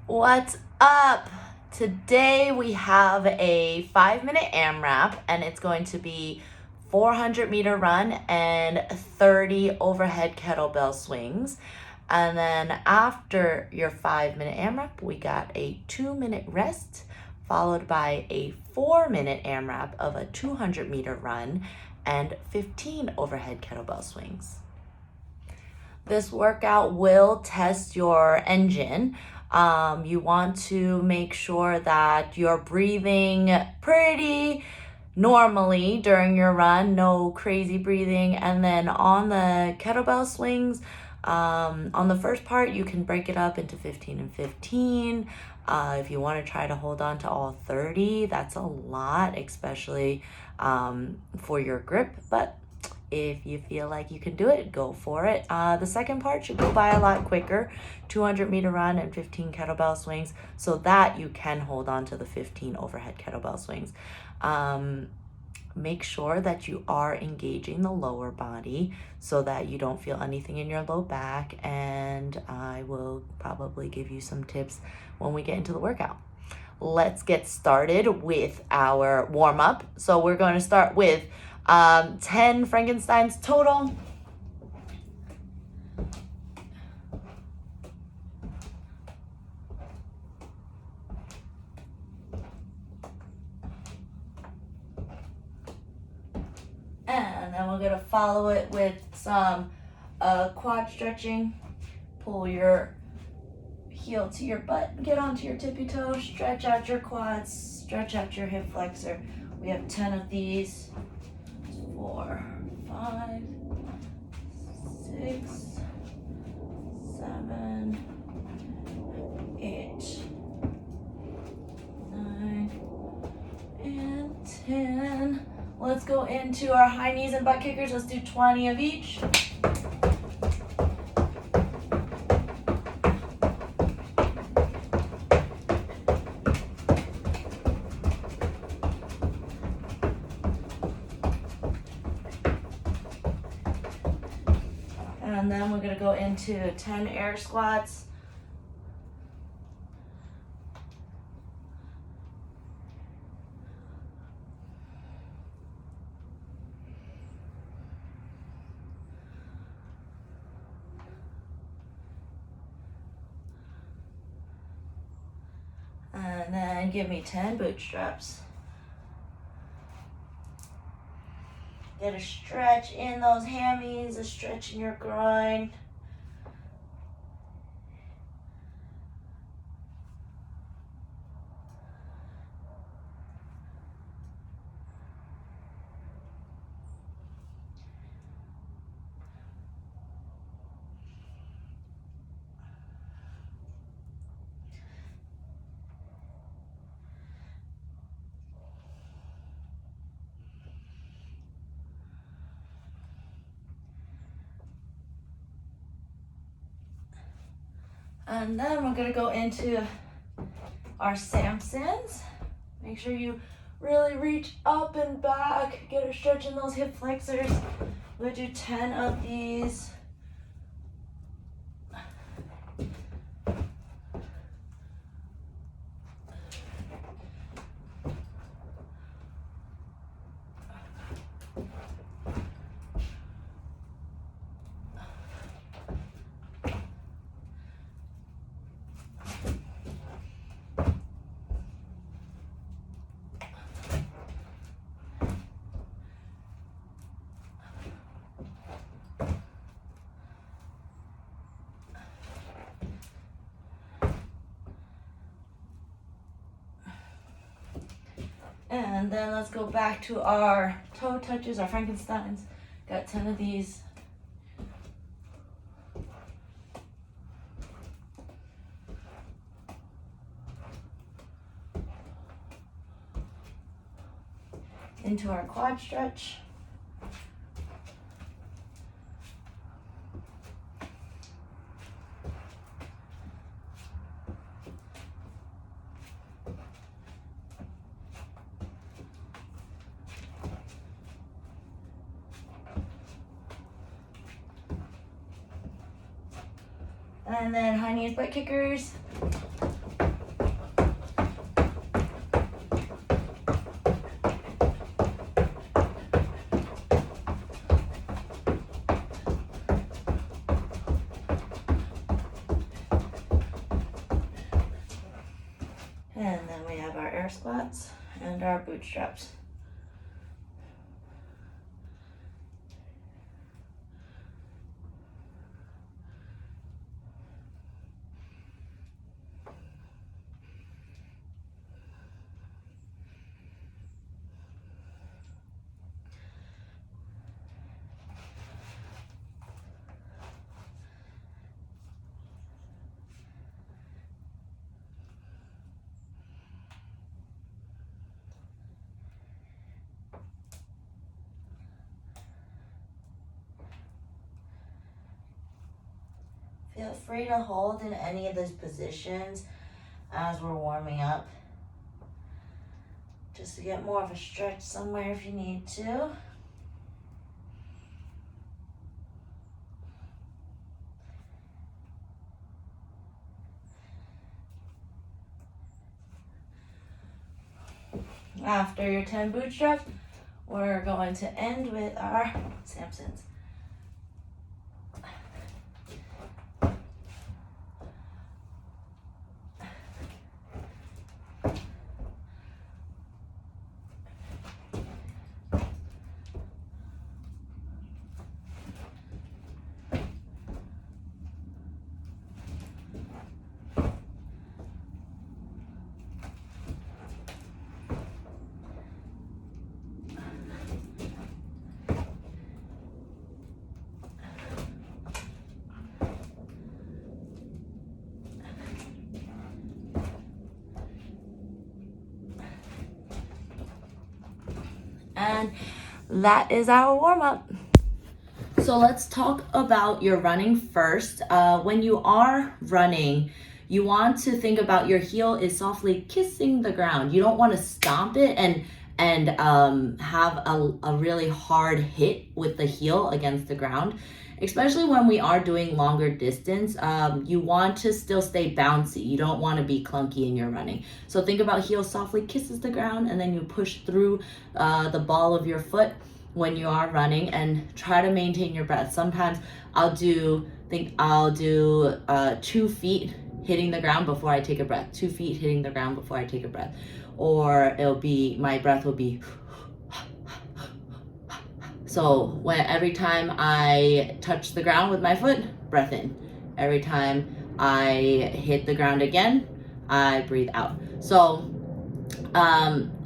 What's up? Today we have a 5-minute AMRAP and it's going to be 400-meter run and 30 overhead kettlebell swings. And then after your 5-minute AMRAP, we got a 2-minute rest followed by a 4-minute AMRAP of a 200-meter run and 15 overhead kettlebell swings. This workout will test your engine. You want to make sure that you're breathing pretty normally during your run, no crazy breathing. And then on the kettlebell swings, on the first part, you can break it up into 15 and 15. If you want to try to hold on to all 30, that's a lot, especially for your grip. But if you feel like you can do it, go for it. The second part should go by a lot quicker, 200-meter run and 15 kettlebell swings, so that you can hold on to the 15 overhead kettlebell swings. Make sure that you are engaging the lower body so that you don't feel anything in your low back, and I will probably give you some tips when we get into the workout. Let's get started with our warm-up. So we're going to start with 10 Frankensteins total. And then we're going to follow it with some quad stretching. Pull your heel to your butt, get onto your tippy toe, stretch out your quads, stretch out your hip flexor. We have 10 of these. 4, 5, 6, 7, 8, 9, and 10. Let's go into our high knees and butt kickers. Let's do 20 of each. And then we're going to go into 10 air squats. And then give me 10 bootstraps. Get a stretch in those hammies, a stretch in your groin. And then we're going to go into our Samsons. Make sure you really reach up and back. Get a stretch in those hip flexors. We'll do 10 of these. And then let's go back to our toe touches, our Frankensteins. Got 10 of these. Into our quad stretch. And then high knees, butt kickers. air squats and our bootstraps. Feel free to hold in any of those positions as we're warming up. Just to get more of a stretch somewhere if you need to. After your 10 bootstraps, we're going to end with our Samsons. And that is our warm-up. So let's talk about your running first. When you are running, you want to think about your heel is softly kissing the ground. You don't want to stomp it and have a really hard hit with the heel against the ground. Especially when we are doing longer distance, you want to still stay bouncy. You don't want to be clunky in your running. So think about heel softly kisses the ground, and then you push through the ball of your foot when you are running, and try to maintain your breath. Sometimes I'll do 2 feet hitting the ground before I take a breath. 2 feet hitting the ground before I take a breath. Or my breath will be. So every time I touch the ground with my foot, breath in. Every time I hit the ground again, I breathe out. So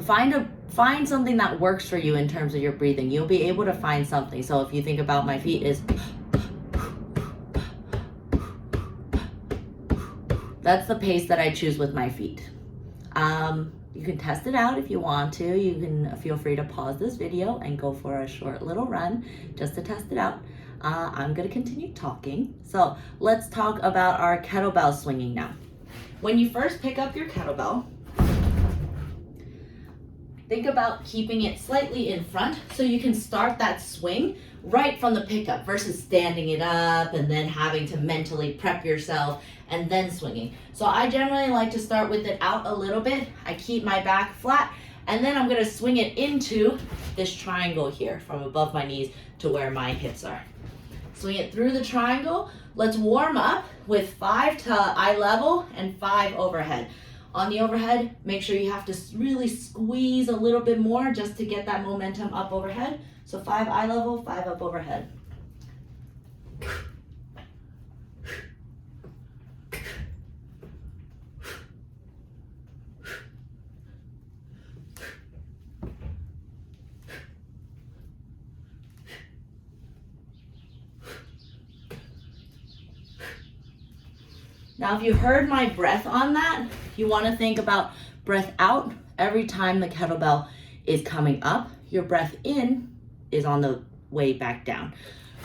find something that works for you in terms of your breathing. You'll be able to find something. So if you think about my feet is, that's the pace that I choose with my feet. You can test it out if you want to. You can feel free to pause this video and go for a short little run just to test it out. I'm gonna continue talking. So let's talk about our kettlebell swinging now. When you first pick up your kettlebell, think about keeping it slightly in front so you can start that swing right from the pickup versus standing it up and then having to mentally prep yourself and then swinging. So I generally like to start with it out a little bit. I keep my back flat, and then I'm gonna swing it into this triangle here from above my knees to where my hips are. Swing it through the triangle. Let's warm up with 5 to eye level and 5 overhead. On the overhead, make sure you have to really squeeze a little bit more just to get that momentum up overhead. So 5 eye level, 5 up overhead. Now, if you heard my breath on that, you want to think about breath out every time the kettlebell is coming up. Your breath in is on the way back down.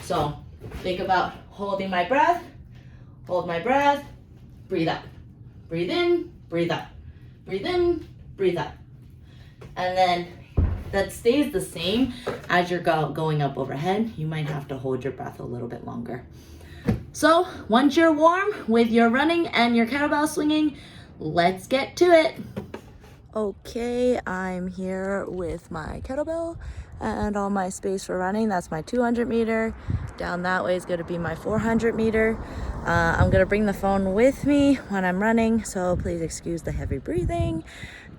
So think about holding my breath, hold my breath, breathe out. Breathe in, breathe out. Breathe in, breathe out. And then that stays the same as you're going up overhead. You might have to hold your breath a little bit longer. So once you're warm with your running and your kettlebell swinging, let's get to it. Okay, I'm here with my kettlebell And all my space for running, that's my 200 meter. Down that way is going to be my 400 meter. I'm going to bring the phone with me when I'm running, so please excuse the heavy breathing.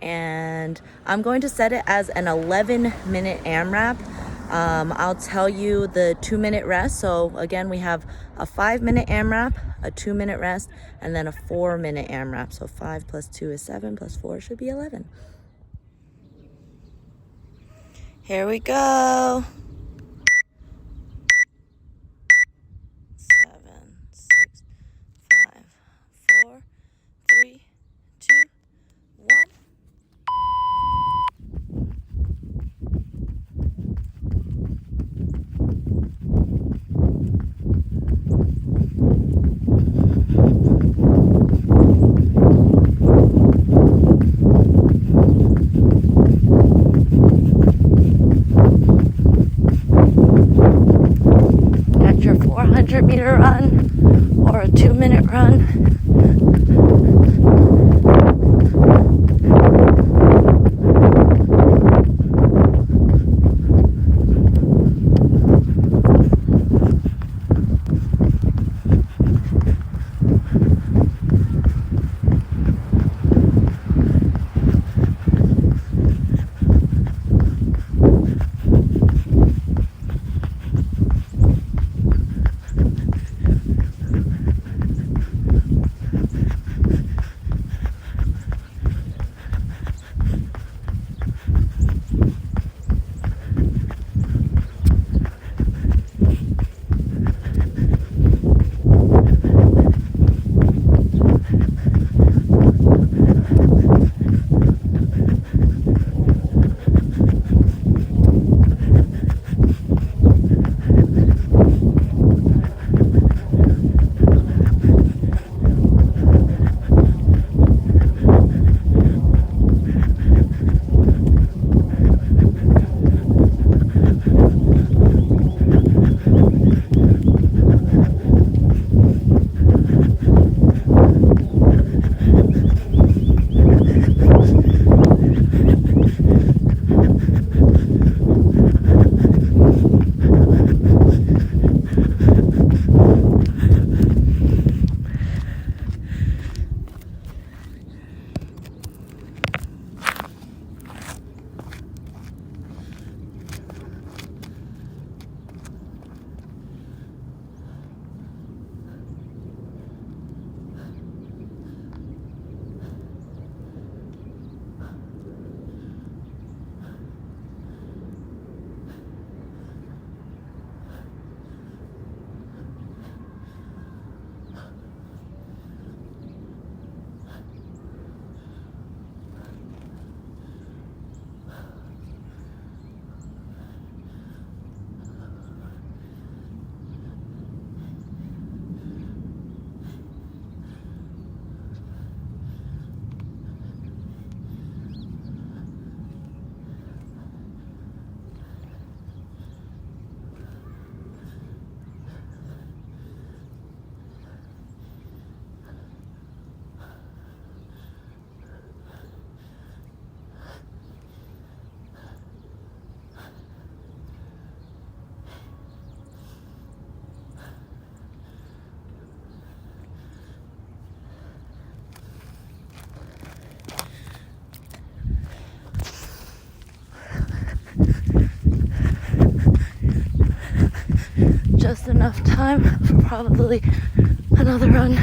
And I'm going to set it as an 11-minute AMRAP. I'll tell you the 2-minute rest. So again, we have a 5-minute AMRAP, a 2-minute rest, and then a 4-minute AMRAP. So 5 plus 2 is 7, plus 4 should be 11. Here we go. 7, 6, 5, 4, 3, 2, 1. Got your 400-meter run or a 2-minute run. Just enough time for probably another run.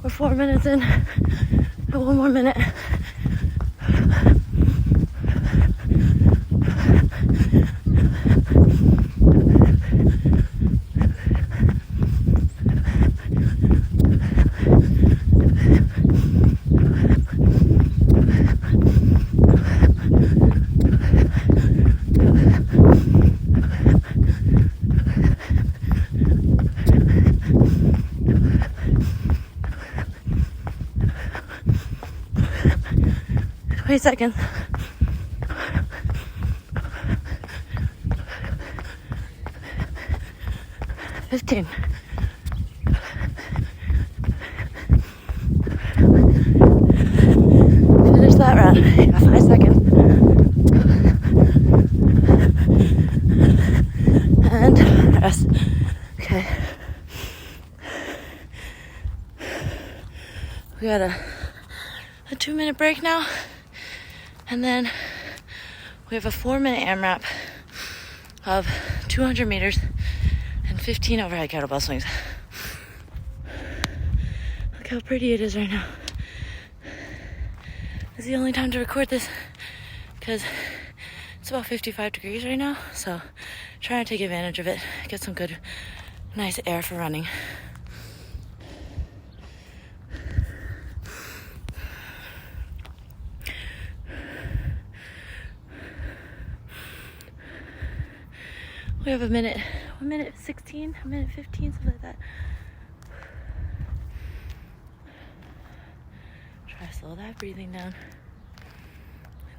We're 4 minutes in. Got 1 more minute. 20 seconds. 15. Finish that round. You got 5 seconds. And rest. Okay. We got a 2-minute break now. And then we have a 4-minute AMRAP of 200 meters and 15 overhead kettlebell swings. Look how pretty it is right now. This is the only time to record this because it's about 55 degrees right now. So trying to take advantage of it, get some good, nice air for running. We have 1 minute 16, 1 minute 15, something like that. Try to slow that breathing down.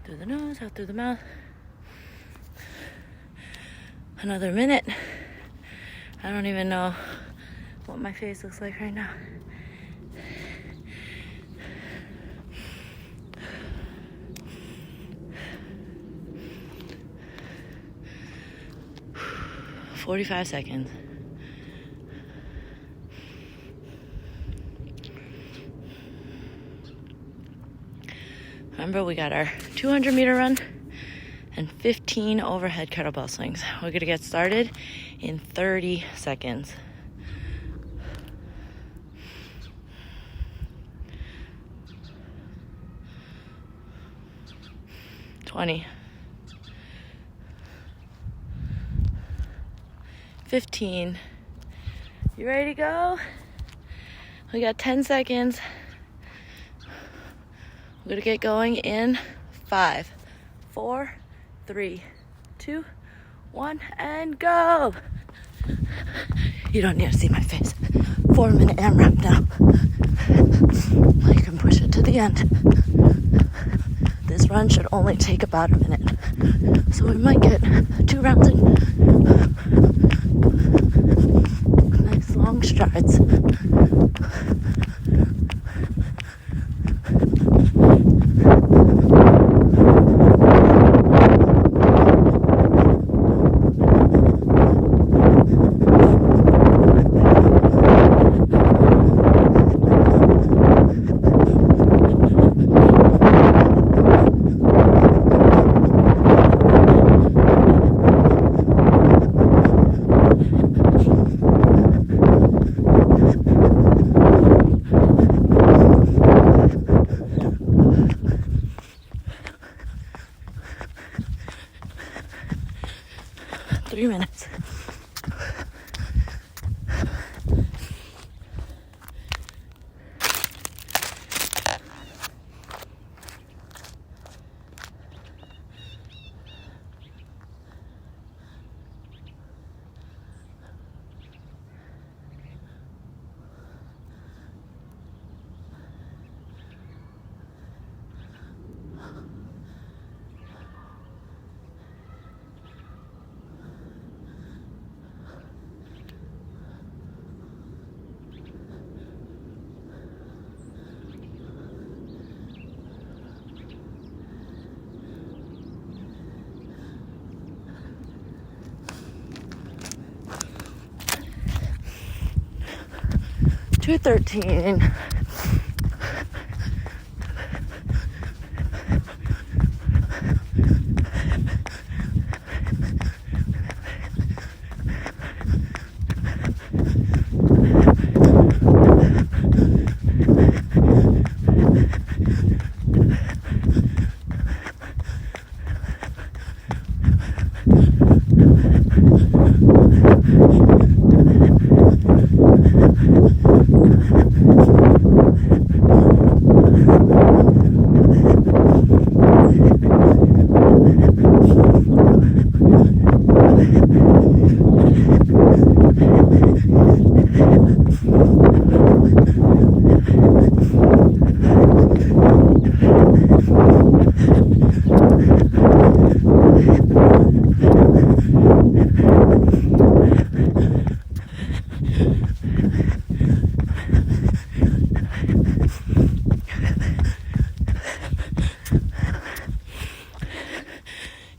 Through the nose, out through the mouth. Another minute. I don't even know what my face looks like right now. "45 seconds. Remember, we got our 200-meter run and 15 overhead kettlebell swings. We're going to get started in 30 seconds. 20. 15. You ready to go? We got 10 seconds. We're gonna get going in 5, 4, 3, 2, 1, and go. You don't need to see my face. 4-minute AMRAP now. You can push it to the end. This run should only take about a minute. So we might get 2 rounds in. Nice long strides. Minutes. Two 13.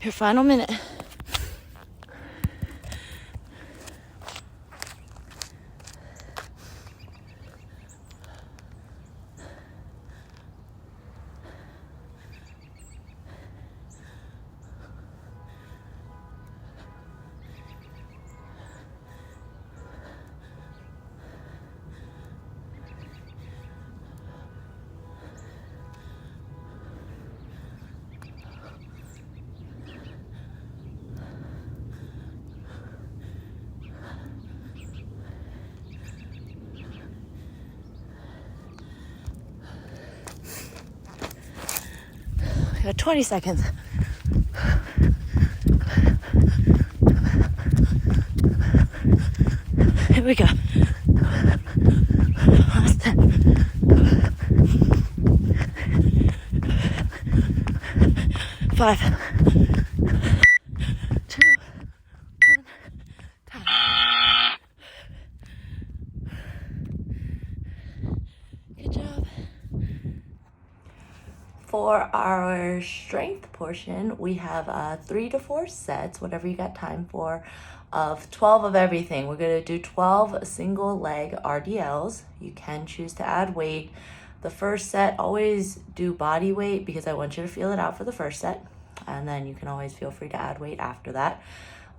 Your final minute. We got 20 seconds. Here we go. Last 10. 5, 2, 1, time. Good job. For our strength portion, we have 3 to 4 sets, whatever you got time for, of 12 of everything. We're going to do 12 single leg RDLs. You can choose to add weight. The first set, always do body weight because I want you to feel it out for the first set. And then you can always feel free to add weight after that.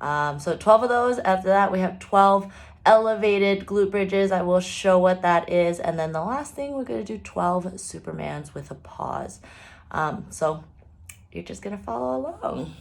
So 12 of those. After that, we have 12 elevated glute bridges. I will show what that is. And then the last thing, we're going to do 12 Supermans with a pause. So you're just going to follow along.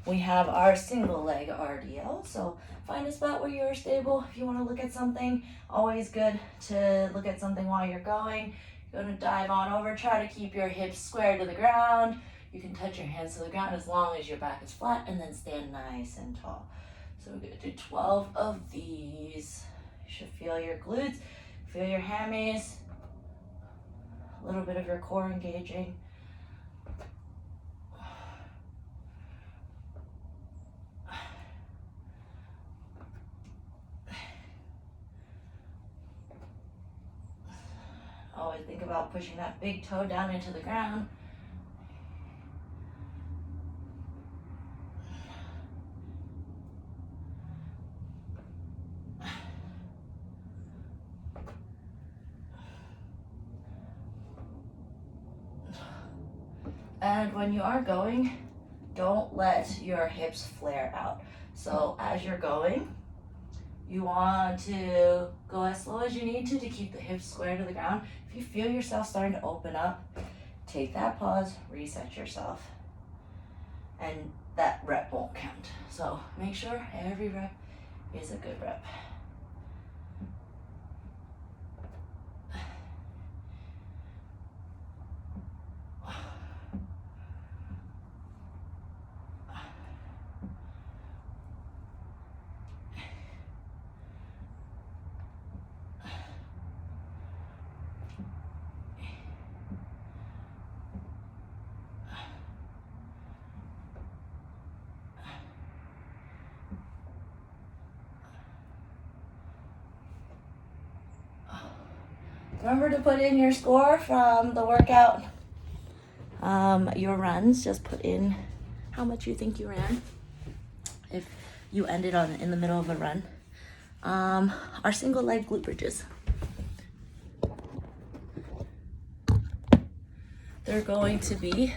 We have our single leg RDL. So find a spot where you're stable. If you want to look at something, always good to look at something while you're going. You're going to dive on over. Try to keep your hips square to the ground. You can touch your hands to the ground as long as your back is flat, and then stand nice and tall. So we're going to do 12 of these. You should feel your glutes, feel your hammies, a little bit of your core engaging. Always think about pushing that big toe down into the ground. And when you are going, don't let your hips flare out. So as you're going, you want to go as slow as you need to keep the hips square to the ground. If you feel yourself starting to open up, take that pause, reset yourself, and that rep won't count. So make sure every rep is a good rep. Remember to put in your score from the workout. Your runs, just put in how much you think you ran if you ended in the middle of a run. Our single leg glute bridges. They're going to be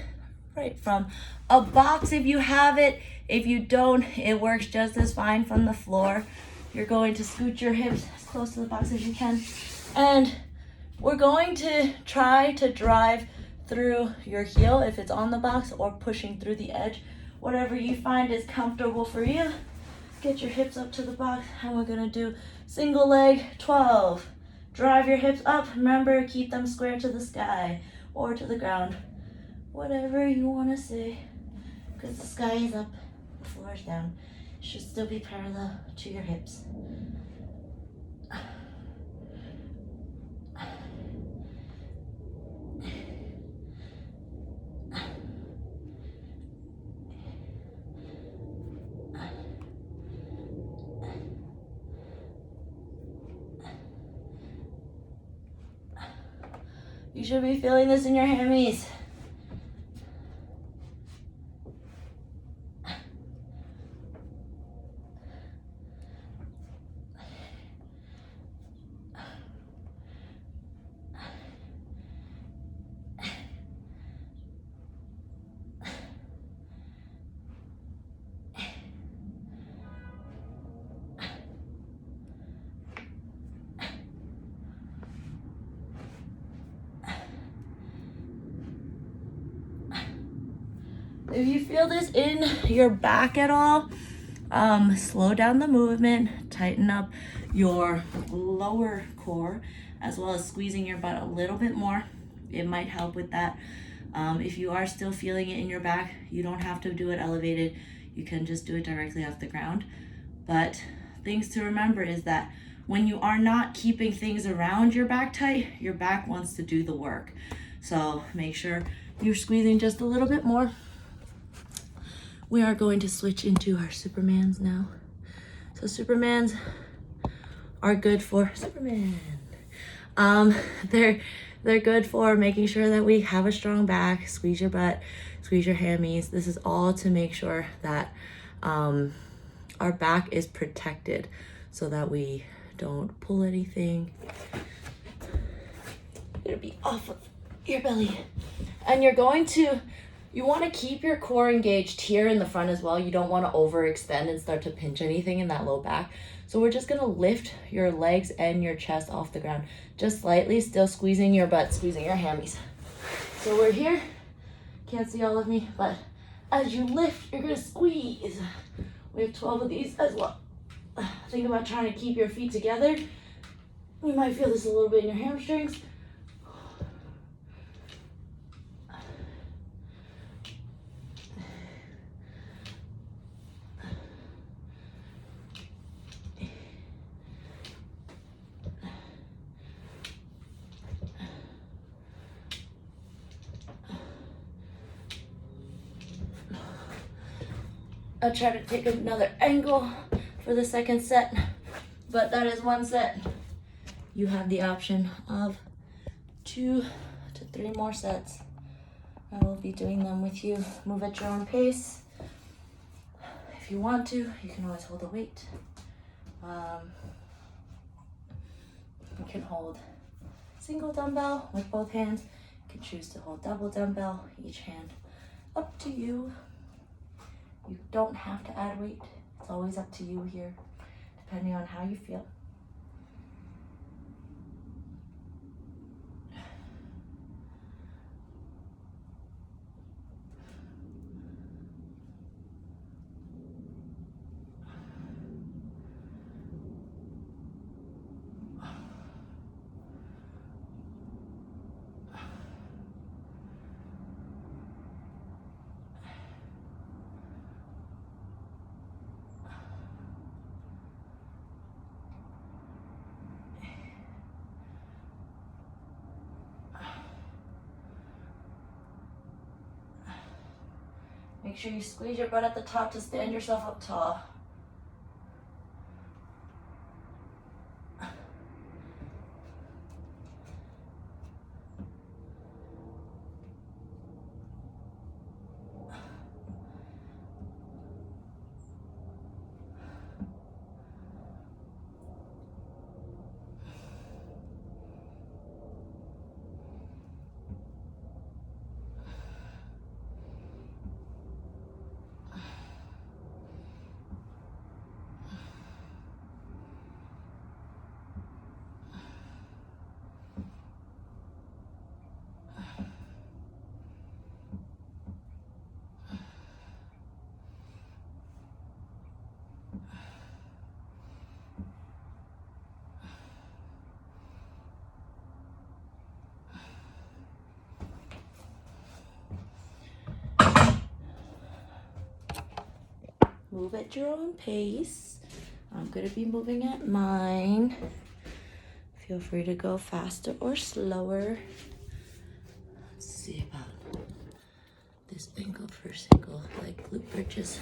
right from a box if you have it. If you don't, it works just as fine from the floor. You're going to scoot your hips as close to the box as you can. And we're going to try to drive through your heel if it's on the box, or pushing through the edge. Whatever you find is comfortable for you. Get your hips up to the box, and we're gonna do single leg 12. Drive your hips up. Remember, keep them square to the sky or to the ground. Whatever you wanna say, because the sky is up, the floor is down. It should still be parallel to your hips. You should be feeling this in your hammies. If you feel this in your back at all, slow down the movement, tighten up your lower core, as well as squeezing your butt a little bit more. It might help with that. If you are still feeling it in your back, you don't have to do it elevated. You can just do it directly off the ground. But things to remember is that when you are not keeping things around your back tight, your back wants to do the work. So make sure you're squeezing just a little bit more. We are going to switch into our Supermans now. So Supermans are good for Superman. They're good for making sure that we have a strong back. Squeeze your butt, squeeze your hammies. This is all to make sure that our back is protected so that we don't pull anything. It'll be off of your belly. And you want to keep your core engaged here in the front as well. You don't want to overextend and start to pinch anything in that low back. So we're just going to lift your legs and your chest off the ground just slightly, still squeezing your butt, squeezing your hammies. So we're here. Can't see all of me, but as you lift, you're going to squeeze. We have 12 of these as well. Think about trying to keep your feet together. You might feel this a little bit in your hamstrings. I'll try to take another angle for the second set, but that is one set. You have the option of 2 to 3 more sets. I will be doing them with you. Move at your own pace. If you want to, you can always hold a weight. You can hold single dumbbell with both hands. You can choose to hold double dumbbell, each hand. Up to you. You don't have to add weight. It's always up to you here, depending on how you feel. Make sure you squeeze your butt at the top to stand yourself up tall. Move at your own pace. I'm gonna be moving at mine. Feel free to go faster or slower. Let's see about this ankle for single leg glute bridges.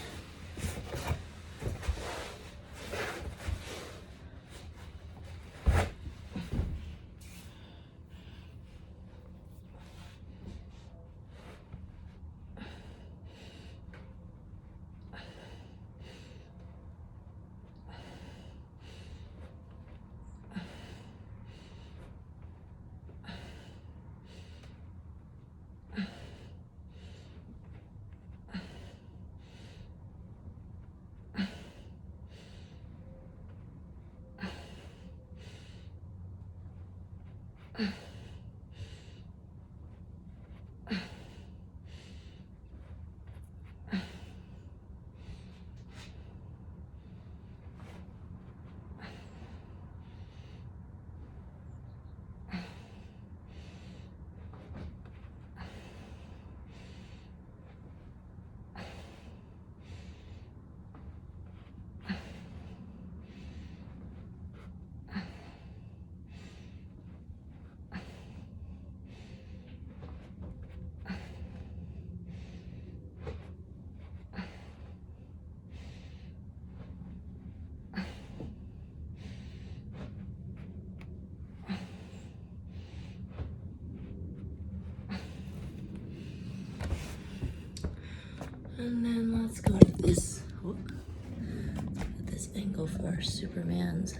And then let's go to this, this angle for our Supermans.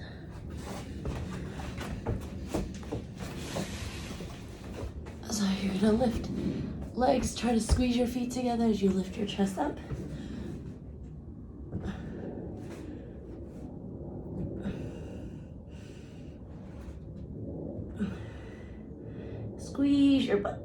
So you're gonna lift legs, try to squeeze your feet together as you lift your chest up. Squeeze your butt.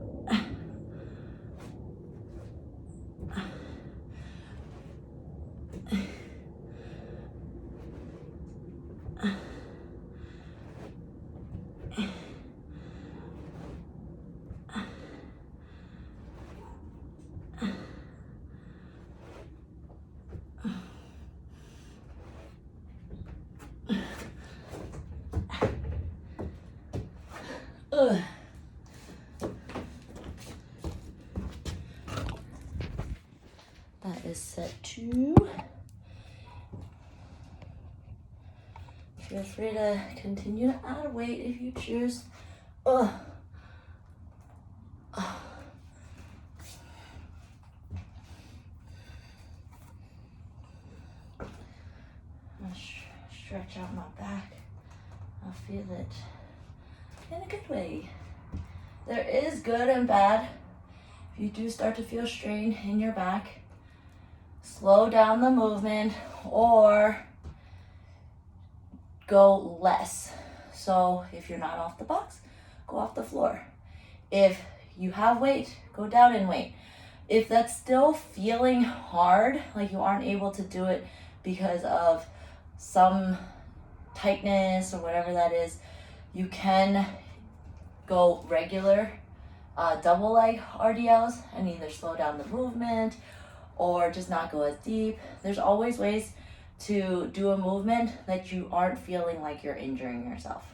That is set 2. Feel free to continue to add weight if you choose. Stretch out my back. I'll feel it in a good way. There is good and bad. If you do start to feel strain in your back, slow down the movement or go less. So if you're not off the box, go off the floor. If you have weight, go down in weight. If that's still feeling hard, like you aren't able to do it because of some tightness or whatever that is, you can go regular double leg RDLs and either slow down the movement or just not go as deep. There's always ways to do a movement that you aren't feeling like you're injuring yourself.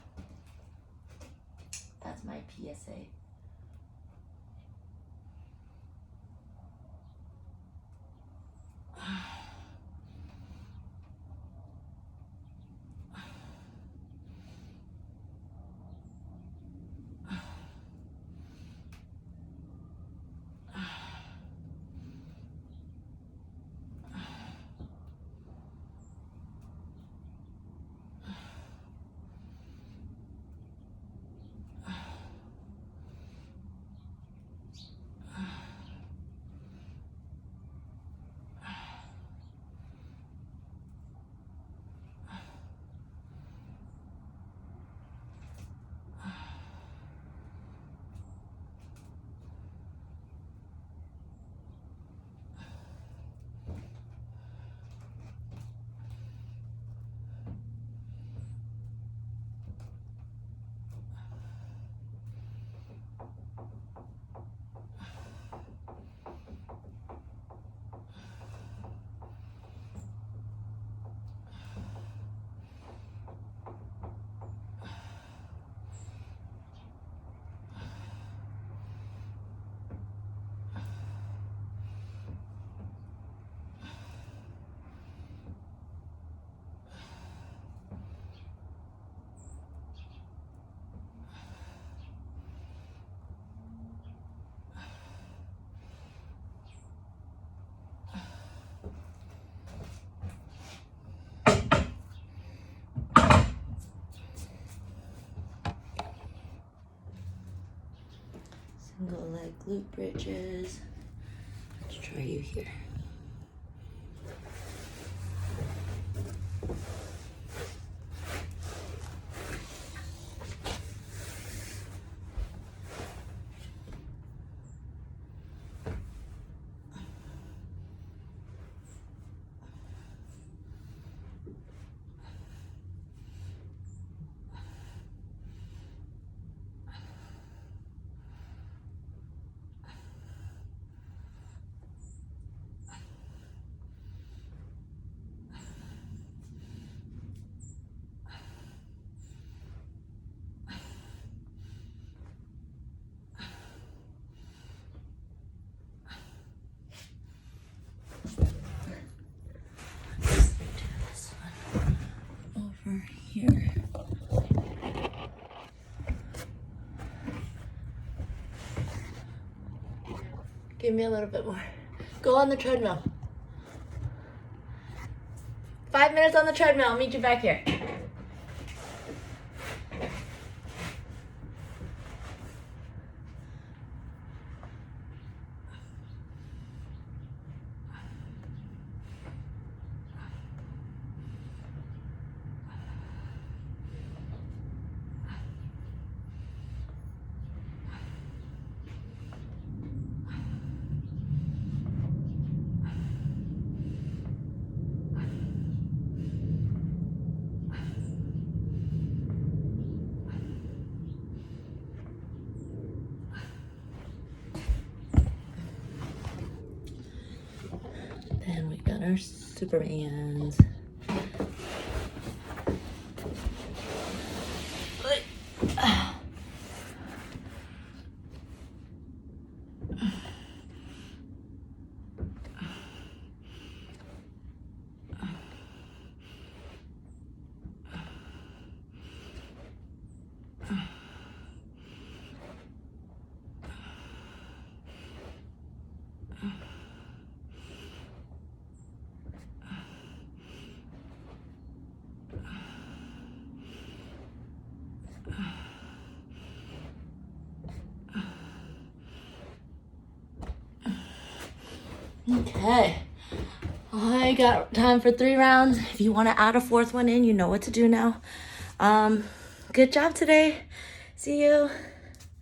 That's my PSA. Single leg glute bridges. Let's try you here. Here. Give me a little bit more. Go on the treadmill. 5 minutes on the treadmill. I'll meet you back here. Then we got our Supermans. Okay, I got time for 3 rounds. If you want to add a 4th one in, you know what to do now. Good job today. See you.